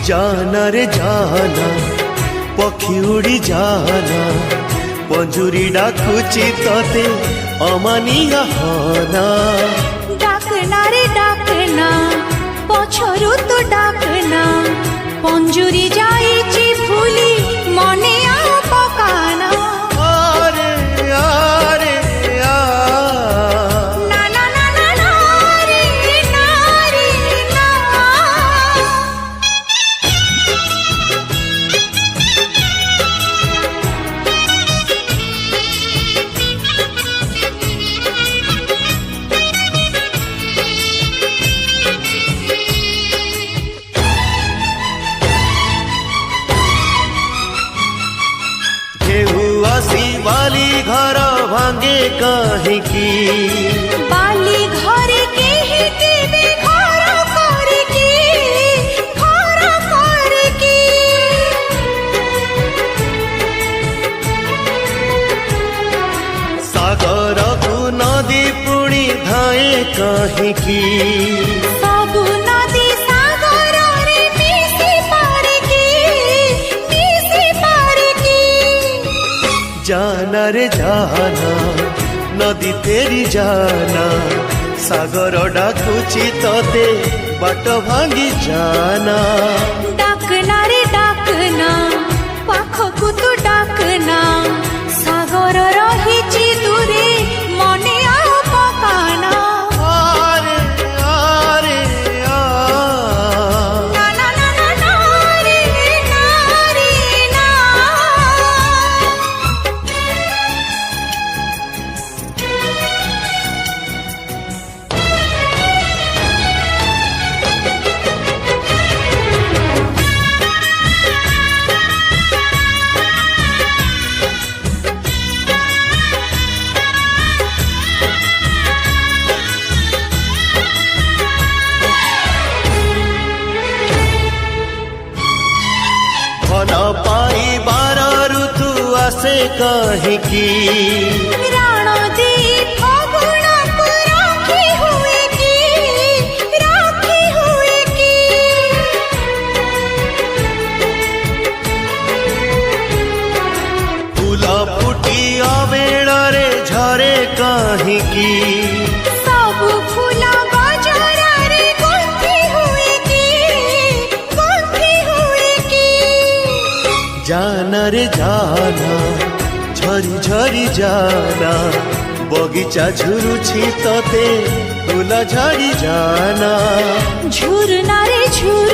जाना रे जाना पक्षी उड़ी जाना पंजुरी डाकुची तोते अमानिया होना डाकना रे डाकना पछरु तो डाकना पंजुरी जाइची भूली मने आ पकाना आरे आरे आ ना ना ना ना ना रे ना रे ना बाली घर भांगे कहीं की बाली घरे के ही देवे घर करे की सागर को नदी पुणी धाए कहीं की सबु नदी सागर रे मिसी पारे की जाना रे जाना नदी तेरी जाना सागर डाकुची तोते बाट भांगी जाना डाकना रे डाकना पाखकु तू डाकना सागर रहिची दूरे मने आ पकाना आरे आरे आ ना ना ना ना ना रे ना मन पाई बार ऋतु आसे कहीं की राण दी फगुण को राखी हुए की फूल फुटी अबेड़े झरे कहीं की सबु फूला गजरा रे गुंथी हुए की जाना रे जाना झरी झरी जाना बगीचा झुरुछि तोते फूल झड़ी जाना झुरना रे झुर